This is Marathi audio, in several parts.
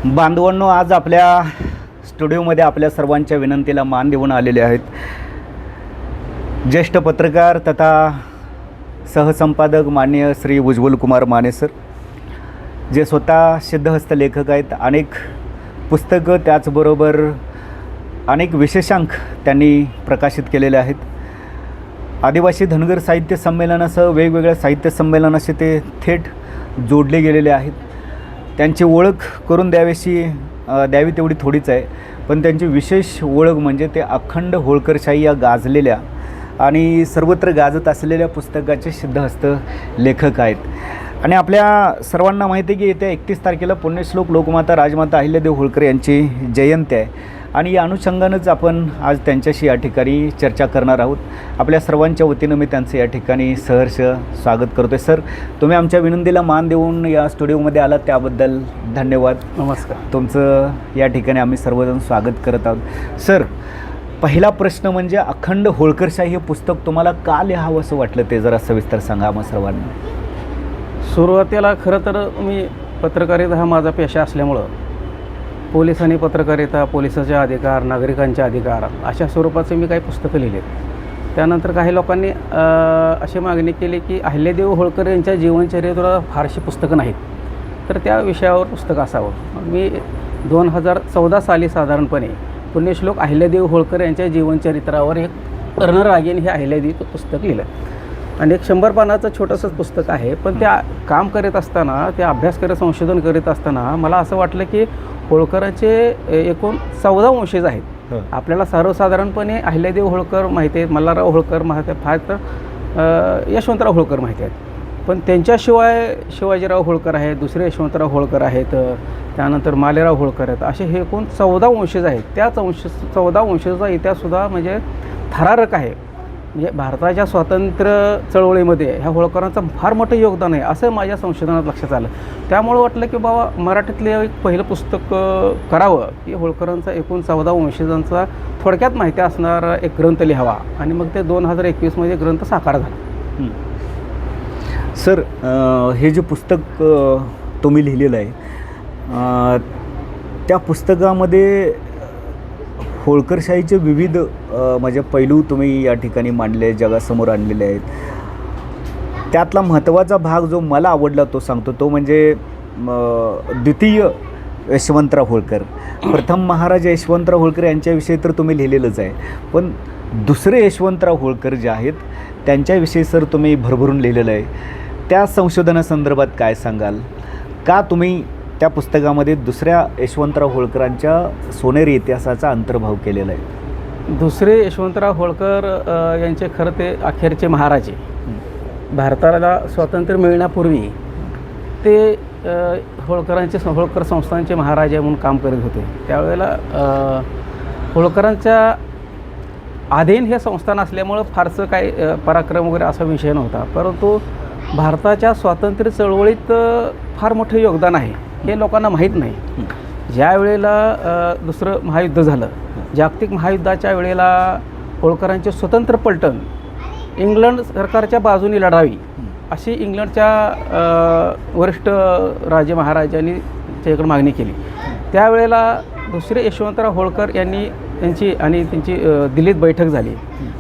बांधवांनो, आज आपल्या स्टुडिओमध्ये आपल्या सर्वांच्या विनंतीला मान देऊन आलेले आहेत ज्येष्ठ पत्रकार तथा सहसंपादक माननीय श्री उज्ज्वल कुमार माने सर, जे स्वतः सिद्धहस्त लेखक आहेत. अनेक पुस्तकं त्याचबरोबर अनेक विशेषांक त्यांनी प्रकाशित केलेले आहेत. आदिवासी धनगर साहित्य संमेलनासह वेगवेगळ्या साहित्य संमेलनाशी ते थेट जोडले गेलेले आहेत. त्यांची ओळख करून द्यावी तेवढी थोडीच आहे, पण त्यांची विशेष ओळख म्हणजे ते अखंड होळकरशाही या गाजलेल्या आणि सर्वत्र गाजत असलेल्या पुस्तकाचे सिद्धहस्त लेखक आहेत. आणि आपल्या सर्वांना माहिती आहे की येत्या 31 तारखेला पुण्यश्लोक लोकमाता राजमाता अहिल्यादेवी होळकर यांची जयंती आहे आणि या अनुषंगानंच आपण आज त्यांच्याशी या ठिकाणी चर्चा करणार आहोत. आपल्या सर्वांच्या वतीनं मी त्यांचं या ठिकाणी सहर्ष स्वागत करतो आहे. सर, तुम्ही आमच्या विनंतीला मान देऊन या स्टुडिओमध्ये आलात त्याबद्दल धन्यवाद. नमस्कार. तुमचं या ठिकाणी आम्ही सर्वजण स्वागत करत आहोत. सर, पहिला प्रश्न म्हणजे अखंड होळकरशाही हे पुस्तक तुम्हाला का लिहावं असं वाटलं ते जरा सविस्तर सांगा मग सर्वांना. सुरुवातीला खरं तर मी पत्रकारिता हा माझा पेशा असल्यामुळं पोलीस आणि पत्रकारिता, पोलिसाचे अधिकार, नागरिकांचे अधिकार अशा स्वरूपाचे मी काही पुस्तकं लिहिलेत. त्यानंतर काही लोकांनी अशी मागणी केली की अहिल्यादेवी होळकर यांच्या जीवनचरित्रावर फारशी पुस्तकं नाहीत, तर त्या विषयावर पुस्तक असावं. मी 2014 साली साधारणपणे पुण्यश्लोक अहिल्यादेवी होळकर यांच्या जीवनचरित्रावर एक रणरागीण हे अहिल्यादेवी पुस्तक लिहिलं आणि एक 100 पानाचं छोटंसंच पुस्तक आहे. पण त्या काम करीत असताना, त्या अभ्यास करत संशोधन करीत असताना मला असं वाटलं की होळकरांचे एकूण 14 वंशज आहेत. आपल्याला सर्वसाधारणपणे अहिल्यादेवी होळकर माहिती आहेत, मल्हारराव होळकर माहिती आहेत, फार तर यशवंतराव होळकर माहिती आहेत. पण त्यांच्याशिवाय शिवाजीराव होळकर आहेत, दुसरे यशवंतराव होळकर आहेत, त्यानंतर मालेराव होळकर आहेत. असे हे एकूण 14 वंशज आहेत. त्या 14 वंशजाचा इतिहाससुद्धा म्हणजे थरारक आहे. म्हणजे भारताच्या स्वातंत्र्य चळवळीमध्ये ह्या होळकरांचं फार मोठं योगदान आहे असं माझ्या संशोधनात लक्षात आलं. त्यामुळं वाटलं की बाबा मराठीतले एक पहिलं पुस्तक करावं की होळकरांचा एकूण 14 वंशजांचा थोडक्यात माहिती असणारा एक ग्रंथ लिहावा आणि मग ते 2021मध्ये ग्रंथ साकार झाला. सर, हे जे पुस्तक तुम्ही लिहिलेलं आहे त्या पुस्तकामध्ये होळकरशाहीचे विविध म्हणजे पैलू तुम्ही या ठिकाणी मांडले, जगासमोर आणलेले आहेत. त्यातला महत्त्वाचा भाग जो मला आवडला तो सांगतो, तो म्हणजे द्वितीय यशवंतराव होळकर. प्रथम महाराज यशवंतराव होळकर यांच्याविषयी तर तुम्ही लिहिलेलंच आहे, पण दुसरे यशवंतराव होळकर जे आहेत त्यांच्याविषयी सर तुम्ही भरभरून लिहिलेलं आहे. त्या संशोधनासंदर्भात काय सांगाल? का तुम्ही त्या पुस्तकामध्ये दुसऱ्या यशवंतराव होळकरांच्या सोनेरी इतिहासाचा अंतर्भाव केलेला आहे? दुसरे यशवंतराव होळकर यांचे खरं ते अखेरचे महाराजे. भारताला स्वातंत्र्य मिळण्यापूर्वी ते होळकर संस्थांचे महाराजे म्हणून काम करत होते. त्यावेळेला होळकरांच्या अधीन हे संस्थान असल्यामुळं फारसं काही पराक्रम वगैरे असा विषय नव्हता, परंतु भारताच्या स्वातंत्र्य चळवळीत फार मोठं योगदान आहे हे लोकांना माहीत नाही. ज्या वेळेला दुसरं महायुद्ध झालं, जागतिक महायुद्धाच्या वेळेला होळकरांचे स्वतंत्र पलटण इंग्लंड सरकारच्या बाजूने लढावी अशी इंग्लंडच्या वरिष्ठ राजे महाराजांनी त्याच्याकडे मागणी केली. त्यावेळेला दुसरे यशवंतराव होळकर यांनी त्यांची दिल्लीत बैठक झाली.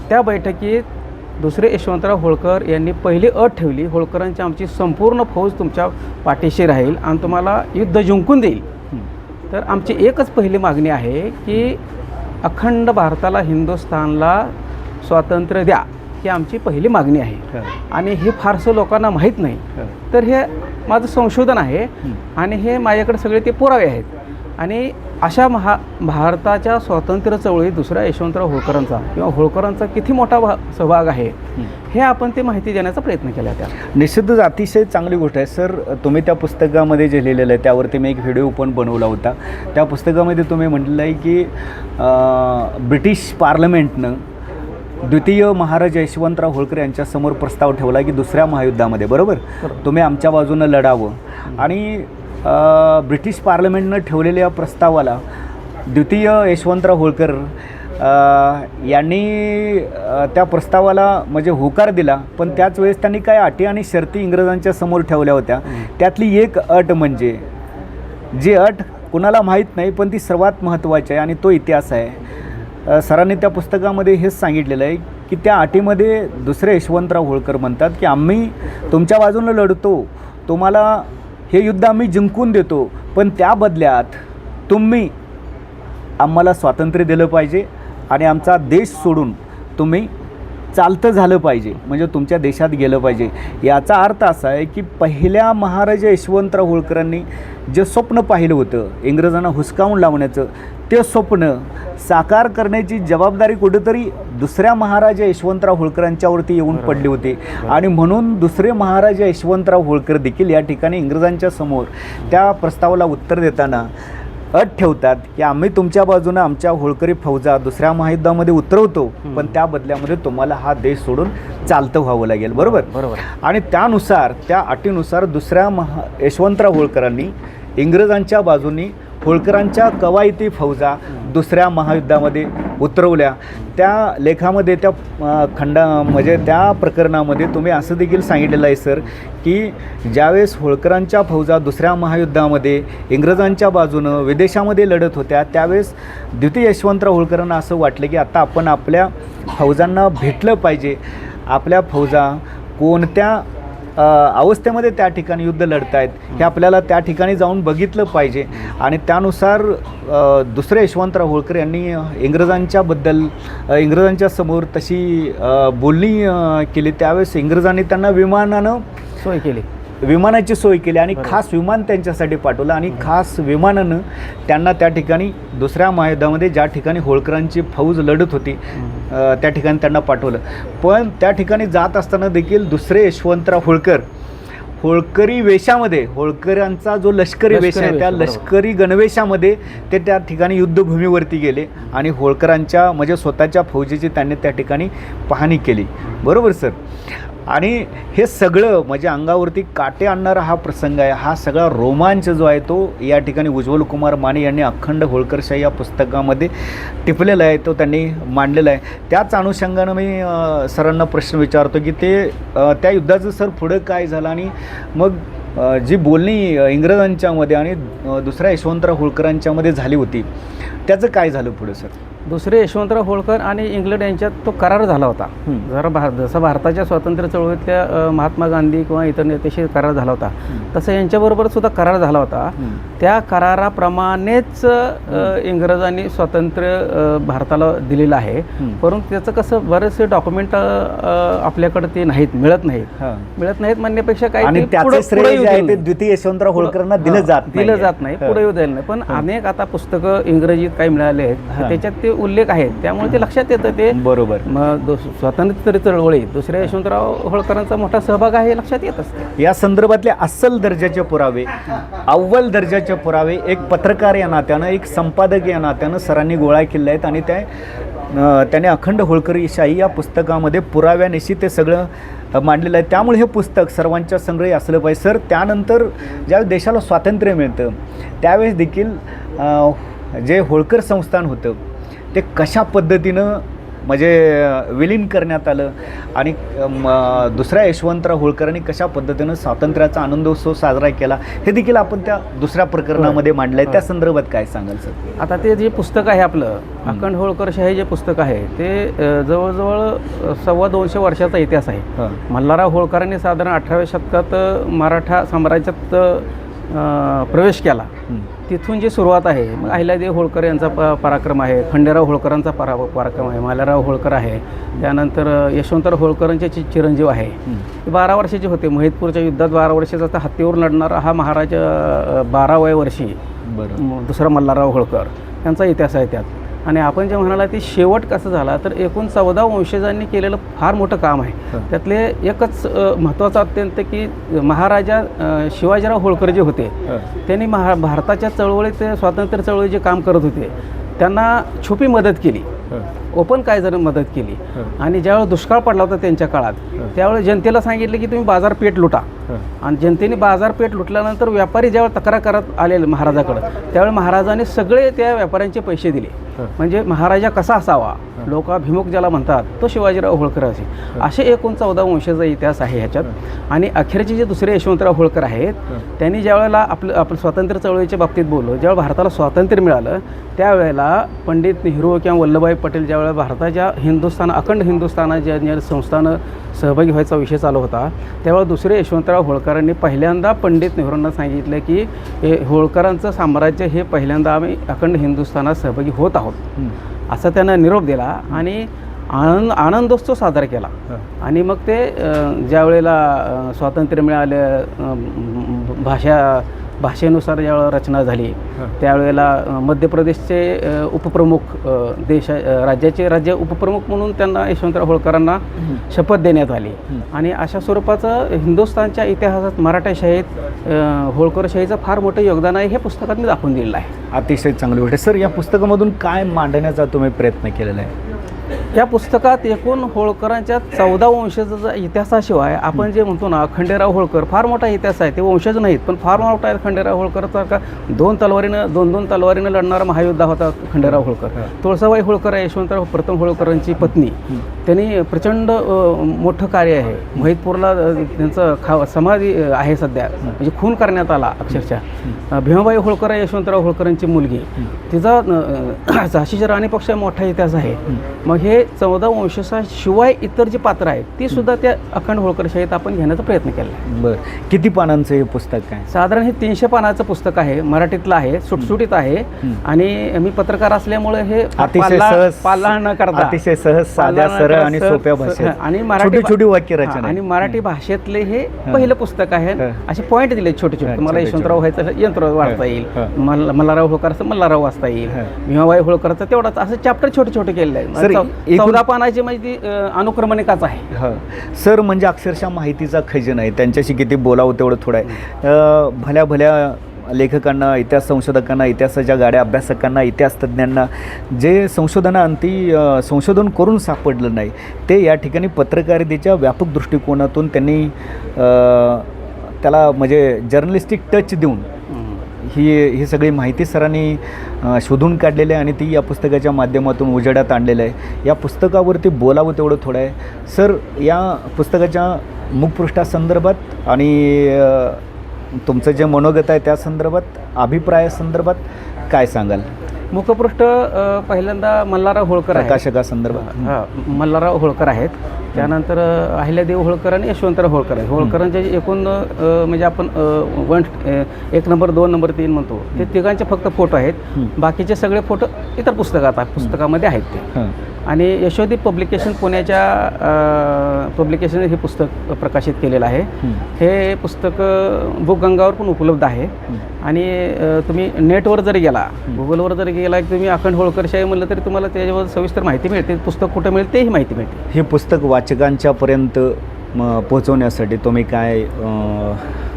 त्या बैठकीत दुसरे यशवंतराव होळकर यांनी पहिली अट ठेवली, होळकरांची आमची संपूर्ण फौज तुमच्या पाठीशी राहील आणि तुम्हाला युद्ध जिंकून देईल. तर आमची एकच पहिली मागणी आहे की अखंड भारताला, हिंदुस्थानला स्वातंत्र्य द्या, ही आमची पहिली मागणी आहे. आणि हे फारसं लोकांना माहीत नाही. तर हे माझं संशोधन आहे आणि हे माझ्याकडे सगळे ते पुरावे आहेत. आणि अशा भारताच्या स्वातंत्र्य चळवळीत दुसऱ्या यशवंतराव होळकरांचा किंवा होळकरांचा किती मोठा सहभाग आहे हे आपण ते माहिती देण्याचा प्रयत्न केला. त्या निश्चितच अतिशय चांगली गोष्ट आहे. सर, तुम्ही त्या पुस्तकामध्ये जे लिहिलेलं आहे त्यावरती मी एक व्हिडिओ पण बनवला होता. त्या पुस्तकामध्ये तुम्ही म्हटलेलं आहे की ब्रिटिश पार्लमेंटनं द्वितीय महाराज यशवंतराव होळकर यांच्यासमोर प्रस्ताव ठेवला की दुसऱ्या महायुद्धामध्ये बरोबर तुम्ही आमच्या बाजूनं लढावं. आणि ब्रिटिश पार्लमेंटनं ठेवलेल्या प्रस्तावाला द्वितीय यशवंतराव होळकर यांनी त्या प्रस्तावाला म्हणजे होकार दिला. पण त्याच वेळेस त्यांनी काय अटी आणि शर्ती इंग्रजांच्या समोर ठेवल्या होत्या. त्यातली एक अट म्हणजे जी अट कुणाला माहीत नाही, पण ती सर्वात महत्त्वाची आहे आणि तो इतिहास आहे. सरांनी त्या पुस्तकामध्ये हेच सांगितलेलं आहे की त्या अटीमध्ये दुसरे यशवंतराव होळकर म्हणतात की आम्ही तुमच्या बाजूनं लढतो, तुम्हाला हे युद्ध आम्ही जिंकून देतो, पण त्या बदल्यात तुम्ही आम्हाला स्वातंत्र्य दिलं पाहिजे आणि आमचा देश सोडून तुम्ही चालतं झालं पाहिजे, म्हणजे तुमच्या देशात गेलं पाहिजे. याचा अर्थ असा आहे की पहिल्या महाराजा यशवंतराव होळकरांनी जे स्वप्न पाहिलं होतं इंग्रजांना हुसकावून लावण्याचं, ते स्वप्न साकार करण्याची जबाबदारी कुठेतरी दुसऱ्या महाराजा यशवंतराव होळकरांच्यावरती येऊन पडली होती. आणि म्हणून दुसरे महाराजा यशवंतराव होळकर देखील या ठिकाणी इंग्रजांच्या समोर त्या प्रस्तावाला उत्तर देताना अट ठेवतात की आम्ही तुमच्या बाजूनं आमच्या होळकरी फौजा दुसऱ्या महायुद्धामध्ये उतरवतो, पण त्या बदल्यामध्ये तुम्हाला हा देश सोडून चालतं व्हावं लागेल. बरोबर. आणि त्यानुसार त्या अटीनुसार दुसऱ्या यशवंतराव होळकरांनी इंग्रजांच्या बाजूनी होळकरांच्या कवायती फौजा दुसऱ्या महायुद्धामध्ये उतरवल्या. त्या लेखामध्ये त्या म्हणजे त्या प्रकरणामध्ये तुम्ही असं देखील सांगितलेलं आहे सर की ज्यावेळेस होळकरांच्या फौजा दुसऱ्या महायुद्धामध्ये इंग्रजांच्या बाजूनं विदेशामध्ये लढत होत्या, त्यावेळेस द्वितीय यशवंतराव होळकरांना असं वाटलं की आता आपण आपल्या फौजांना भेटलं पाहिजे, आपल्या फौजा कोणत्या अवस्थेमध्ये त्या ठिकाणी युद्ध लढत आहेत हे आपल्याला त्या ठिकाणी जाऊन बघितलं पाहिजे. आणि त्यानुसार दुसरे यशवंतराव होळकर यांनी इंग्रजांच्या समोर तशी बोलणी केली. त्यावेळेस इंग्रजांनी त्यांना विमानाची सोय केली आणि खास विमान त्यांच्यासाठी पाठवलं आणि खास विमानानं त्यांना त्या ठिकाणी दुसऱ्या महायुद्धामध्ये ज्या ठिकाणी होळकरांची फौज लढत होती त्या ठिकाणी त्यांना पाठवलं. पण त्या ठिकाणी जात असताना देखील दुसरे यशवंतराव होळकर होळकरी वेशामध्ये, होळकरांचा जो लष्करी वेश आहे त्या लष्करी गणवेशामध्ये ते त्या ठिकाणी युद्धभूमीवरती गेले आणि होळकरांच्या म्हणजे स्वतःच्या फौजेची त्यांनी त्या ठिकाणी पाहणी केली. बरोबर सर. आणि हे सगळं म्हणजे अंगावरती काटे आणणारा हा प्रसंग आहे. हा सगळा रोमांच जो आहे तो या ठिकाणी उज्ज्वल कुमार माने यांनी अखंड होळकरशाही या पुस्तकामध्ये टिपलेला आहे, तो त्यांनी मांडलेला आहे. त्याच अनुषंगानं मी सरांना प्रश्न विचारतो की ते त्या युद्धाचं सर पुढं काय झालं आणि मग जी बोलणी इंग्रजांच्यामध्ये आणि दुसऱ्या यशवंतराव होळकरांच्यामध्ये झाली होती त्याचं काय झालं पुढं सर? दुसरे यशवंतराव होळकर आणि इंग्लंड यांच्यात तो करार झाला होता. जसं भारताच्या स्वातंत्र्य चळवळीतल्या महात्मा गांधी किंवा इतर नेत्याशी करार झाला होता, तसं यांच्याबरोबर सुद्धा करार झाला होता. त्या कराराप्रमाणेच इंग्रजांनी स्वातंत्र्य भारताला दिलेलं आहे. परंतु त्याचं कसं बरेचसे डॉक्युमेंट आपल्याकडे ते मिळत नाहीत म्हणण्यापेक्षा काही द्वितीय यशवंतराव होळकरांना दिलं जात नाही, पुढे येऊ द्यायला नाही. पण अनेक आता पुस्तकं इंग्रजीत काही मिळाले आहेत, त्याच्यात ते उल्लेख आहेत, त्यामुळे ते लक्षात येतं. ते बरोबर. मग स्वातंत्र्य चळवळीत दुसऱ्या यशवंतराव होळकरांचा मोठा सहभाग आहे हे लक्षात येत असते. या संदर्भातले अस्सल दर्जाचे पुरावे, अव्वल दर्जाचे पुरावे एक पत्रकार या नात्यानं, एक संपादक या नात्यानं सरांनी गोळा केले आहेत आणि त्याने अखंड होळकरशाही या पुस्तकामध्ये पुराव्यानिशी ते सगळं मांडलेलं आहे. त्यामुळे हे पुस्तक सर्वांच्या संग्रही असलं पाहिजे सर. त्यानंतर ज्यावेळेस देशाला स्वातंत्र्य मिळतं त्यावेळेस देखील जे होळकर संस्थान होतं ते कशा पद्धतीनं म्हणजे विलीन करण्यात आलं आणि दुसऱ्या यशवंतराव होळकरांनी कशा पद्धतीनं स्वातंत्र्याचा आनंदोत्सव साजरा केला हे देखील आपण त्या दुसऱ्या प्रकरणामध्ये मांडलं आहे. त्या संदर्भात काय सांगाल सर? आता ते जे पुस्तक आहे आपलं अखंड होळकरशाही जे पुस्तक आहे ते जवळजवळ 225 वर्षाचा इतिहास आहे. मल्हारराव होळकरांनी साधारण 18व्या शतकात मराठा साम्राज्यात प्रवेश केला, तिथून जी सुरुवात आहे. मग अहिल्यादेवी होळकर यांचा पराक्रम आहे, खंडेराव होळकरांचा पराक्रम आहे, मल्हारराव होळकर आहे, त्यानंतर यशवंतराव होळकरांचे चिरंजीव आहे. 12 वर्षाचे होते. महिदपूरच्या युद्धात 12 वर्षाचा हत्तीवर लढणारा हा महाराज 12व्या वर्षी दुसरा मल्हारराव होळकर यांचा इतिहास आहे त्यात. आणि आपण जे म्हणाला ते शेवट कसं झाला तर एकूण 14 वंशजांनी केलेलं फार मोठं काम आहे. त्यातले एकच महत्त्वाचं अत्यंत की महाराजा शिवाजीराव होळकर जे होते त्यांनी भारताच्या चळवळीत स्वातंत्र्य चळवळीत जे काम करत होते त्यांना छुपी मदत केली, ओपन काय जण मदत केली. आणि ज्यावेळेस दुष्काळ पडला होता त्यांच्या काळात त्यावेळेस जनतेला सांगितलं की तुम्ही बाजारपेठ लुटा. आणि जनतेने बाजारपेठ लुटल्यानंतर व्यापारी ज्यावेळेस तक्रार करत आले महाराजाकडं त्यावेळेस महाराजांनी सगळे त्या व्यापाऱ्यांचे पैसे दिले म्हणजे महाराजा कसा असावा, लोकाभिमुख ज्याला म्हणतात, तो शिवाजीराव होळकर असे एकूण 14 वंशाचा इतिहास आहे ह्याच्यात. आणि अखेरचे जे दुसरे यशवंतराव होळकर आहेत, त्यांनी ज्यावेळेला आपलं स्वातंत्र्य चळवळीच्या बाबतीत बोललो, ज्यावेळेला भारताला स्वातंत्र्य मिळालं त्यावेळेला पंडित नेहरू किंवा वल्लभभाई पटेल ज्यावेळेला भारताच्या अखंड हिंदुस्थानाच्या ज्या संस्थानं सहभागी व्हायचा विषय चालू होता, त्यावेळेला दुसरे यशवंतराव होळकरांनी पहिल्यांदा पंडित नेहरूंना सांगितलं की हे होळकरांचं साम्राज्य हे पहिल्यांदा आम्ही अखंड हिंदुस्थानात सहभागी होत आहोत, असा त्यांना निरोप दिला आणि आनंदोत्सव साजरा केला. आणि मग ते ज्या वेळेला स्वातंत्र्य मिळालं, भाषेनुसार ज्यावेळेला रचना झाली, त्यावेळेला मध्य प्रदेशचे उपप्रमुख राज्य उपप्रमुख म्हणून त्यांना यशवंतराव होळकरांना शपथ देण्यात आली. आणि अशा स्वरूपाचं हिंदुस्थानच्या इतिहासात मराठाशाहीत होळकरशाहीचं फार मोठं योगदान आहे, हे पुस्तकात मी दाखवून दिलेलं आहे. अतिशय चांगली गोष्ट. सर, या पुस्तकामधून काय मांडण्याचा तुम्ही प्रयत्न केलेला आहे? या पुस्तकात एकूण होळकरांच्या 14 वंशजाचा इतिहासाशिवाय आपण जे म्हणतो ना, खंडेराव होळकर फार मोठा इतिहास आहे. ते वंशज नाहीत पण फार मोठा आहे. खंडेराव होळकरचा दोन तलवारीनं लढणारा महायोद्धा होता खंडेराव होळकर. तुळसाबाई होळकर आहे यशवंतराव प्रथम होळकरांची पत्नी. त्यांनी प्रचंड मोठं कार्य आहे. महितपूरला त्यांचं समाधी आहे सध्या, म्हणजे खून करण्यात आला अक्षरशः. भीमाबाई होळकर आहे यशवंतराव होळकरांची मुलगी. तिचा झाशीच्या राणीपेक्षा मोठा इतिहास आहे. मग हे 14 वंशजाशिवाय इतर जी पात्र आहेत ती सुद्धा त्या अखंड होळकरशाहीत आपण घेण्याचा प्रयत्न केला आहे. बरं, किती पानांचं हे पुस्तक आहे? साधारण हे 300 पानाचं पुस्तक आहे. मराठीतलं आहे, सुटसुटीत आहे. आणि मी पत्रकार असल्यामुळे हे पाला न करता अतिशय सहज, साध्या, सरळ आणि सोप्या भाषेत आणि छोटी वाक्य रचना आणि मराठी भाषेतले हे पहिलं पुस्तक आहे. असे पॉईंट दिले छोटे छोटे. तुम्हाला यशवंतराव व्हायचं यंत्र वाचता येईल, मल्हारराव होळकरचं मल्हारराव वाचता येईल, भीमाबाई होळकरचं तेवढाच, असं चॅप्टर छोटे छोटे केलेले आहे. 14 पानाची म्हणजे ती अनुक्रमणिकाच आहे. सर, म्हणजे अक्षरशः माहितीचा खजिना आहे. त्यांच्याशी किती बोलावं तेवढं थोडं आहे. भल्या भल्या लेखकांना, इतिहास संशोधकांना, इतिहासाच्या गाड्या अभ्यासकांना, इतिहास तज्ज्ञांना जे संशोधनाअंती संशोधन करून सापडलं नाही, ते या ठिकाणी पत्रकारितेच्या व्यापक दृष्टिकोनातून त्यांनी त्याला म्हणजे जर्नलिस्टिक टच देऊन ही सगळी माहिती सरांनी शोधून काढलेली आहे आणि ती या पुस्तकाच्या माध्यमातून उजेडात आणलेलं आहे. या पुस्तकावरती बोलावं तेवढं थोडं आहे. सर, या पुस्तकाच्या मुखपृष्ठासंदर्भात आणि तुमचं जे मनोगत आहे त्या संदर्भात, अभिप्रायासंदर्भात काय सांगाल? मुखपृष्ठ पहिल्यांदा मल्हारराव होळकर आहे, प्रकाशकासंदर्भात मल्हारराव होळकर आहेत. त्यानंतर अहिल्यादेवी होळकर आणि यशवंतराव होळकर आहेत. होळकरांचे एकूण म्हणजे आपण 1 नंबर 2 नंबर 3 म्हणतो, ते तिघांचे फक्त फोटो आहेत. बाकीचे सगळे फोटो इतर पुस्तकामध्ये आहेत ते. आणि यशोदीप पब्लिकेशन पुण्याच्या पब्लिकेशन हे पुस्तक प्रकाशित केलेलं आहे. हे पुस्तक बुकगंगावर पण उपलब्ध आहे. आणि तुम्ही नेटवर जरी गेला, गुगलवर जरी गेला की तुम्ही अखंड होळकरशाही म्हणलं तरी तुम्हाला त्याच्यावर सविस्तर माहिती मिळते. पुस्तक कुठं मिळते तेही माहिती मिळते. हे पुस्तक वाचकांच्यापर्यंत पोहोचवण्यासाठी तुम्ही काय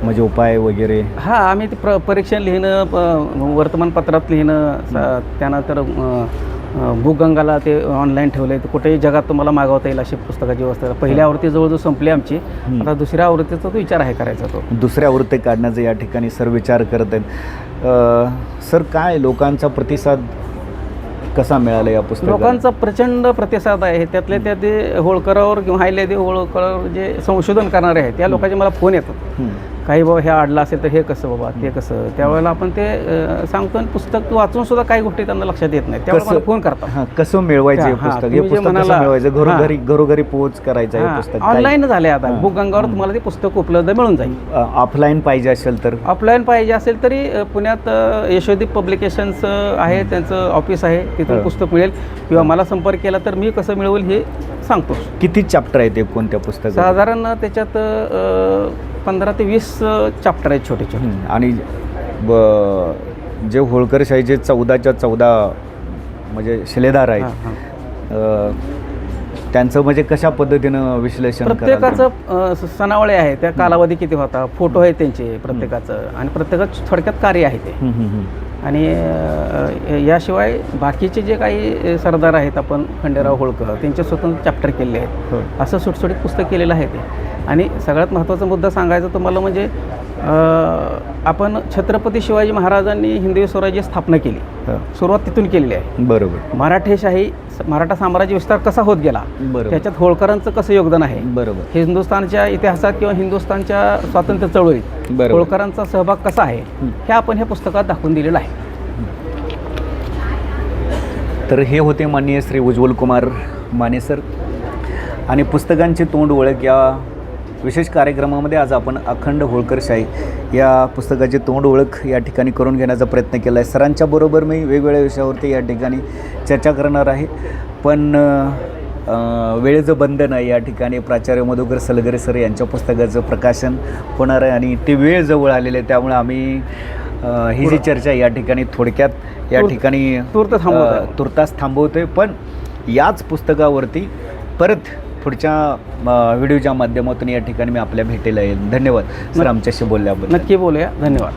म्हणजे उपाय वगैरे? आम्ही ते परीक्षण लिहिणं, वर्तमानपत्रात लिहिणं, त्यानंतर बुकगंगाला ते ऑनलाईन ठेवलं आहे. कुठेही जगात तुम्हाला मागवता येईल अशी पुस्तकाची व्यवस्था. पहिल्या आवृत्ती जवळजवळ संपली आमची. आता दुसऱ्या आवृत्तीचा तो विचार आहे करायचा. तो दुसऱ्या आवृत्ती काढण्याचा या ठिकाणी सर विचार करत आहेत. सर, काय लोकांचा प्रतिसाद कसा मिळाला या पुस्तकाला? लोकांचा प्रचंड प्रतिसाद आहे. त्यातल्या त्यात होळकरावर किंवा अहिल्यादेवी होळकरावर जे संशोधन करणारे आहेत त्या लोकांचे मला फोन येतात. काही बाबा हे अडलं असेल तर हे कसं बाबा, ते कसं. त्यावेळेला आपण ते सांगतो आणि पुस्तक वाचून सुद्धा काही गोष्टी त्यांना लक्षात येत नाही. त्यावेळेला मला फोन करतात. कसं मिळवायचं हे पुस्तक? हे पुस्तक कसं मिळवायचं? घरोघरी पोहोच करायचं हे पुस्तक? ऑनलाईन झाले आता. बुकगंगावर तुम्हाला ते पुस्तक उपलब्ध मिळून जाईल. ऑफलाईन पाहिजे असेल तर? ऑफलाईन पाहिजे असेल तरी पुण्यात यशोदीप पब्लिकेशन्स आहे, त्यांचं ऑफिस आहे, तिथून पुस्तक मिळेल. किंवा मला संपर्क केला तर मी कसं मिळवेल हे सांगतो. किती चॅप्टर आहेत ते कोणत्या पुस्तकात? साधारण त्याच्यात 15 ते 20 चॅप्टर आहेत छोटे छोटे. आणि जे होळकरशाहीचे 14च्या 14 म्हणजे शिलेदार आहेत, त्यांचं म्हणजे कशा पद्धतीनं विश्लेषण? प्रत्येकाचं सणावळे आहे, त्या कालावधी किती होता, फोटो आहेत त्यांचे प्रत्येकाचं, आणि प्रत्येकाचं थोडक्यात कार्य आहे ते. आणि याशिवाय बाकीचे जे काही सरदार आहेत, आपण खंडेराव होळकर, त्यांचे स्वतंत्र चॅप्टर केलेले आहेत. असं सुटसुटीत पुस्तक केलेलं आहे ते. आणि सगळ्यात महत्त्वाचा मुद्दा सांगायचा तुम्हाला म्हणजे आपण छत्रपती शिवाजी महाराजांनी हिंदवी स्वराज्य स्थापना केली. हां. सुरुवात तिथून केलेली आहे. बरोबर मराठेशाही मराठा साम्राज्य विस्तार कसा होत गेला, बरोबर त्याच्यात होळकरांचं कसं योगदान आहे, बरोबर हिंदुस्थानच्या इतिहासात किंवा हिंदुस्थानच्या स्वातंत्र्य चळवळीत बरोबर. होळकरांचा सहभाग कसा आहे हे आपण ह्या पुस्तकात दाखवून दिलेलं आहे. तर हे होते माननीय श्री उज्ज्वल कुमार माने सर. आणि पुस्तकांची तोंड ओळख या विशेष कार्यक्रमामध्ये आज आपण अखंड होळकरशाही या पुस्तकाची तोंड ओळख या ठिकाणी करून घेण्याचा प्रयत्न केला आहे. सरांच्या बरोबर मी वेगवेगळ्या विषयावरती या ठिकाणी चर्चा करणार आहे, पण वेळेचं बंधन आहे. या ठिकाणी प्राचार्य मधुकर सलगरे सर यांच्या पुस्तकाचं प्रकाशन होणार आहे आणि ती वेळ जवळ आलेली आहे. त्यामुळे आम्ही ही जी चर्चा या ठिकाणी थोडक्यात या ठिकाणी तुर्तास थांबवतोय. पण याच पुस्तकावरती परत पुढच्या व्हिडिओच्या माध्यमातून या ठिकाणी मी आपल्या भेटीला येईल. धन्यवाद सर आमच्याशी बोलल्याबद्दल. नक्की बोलूया. धन्यवाद.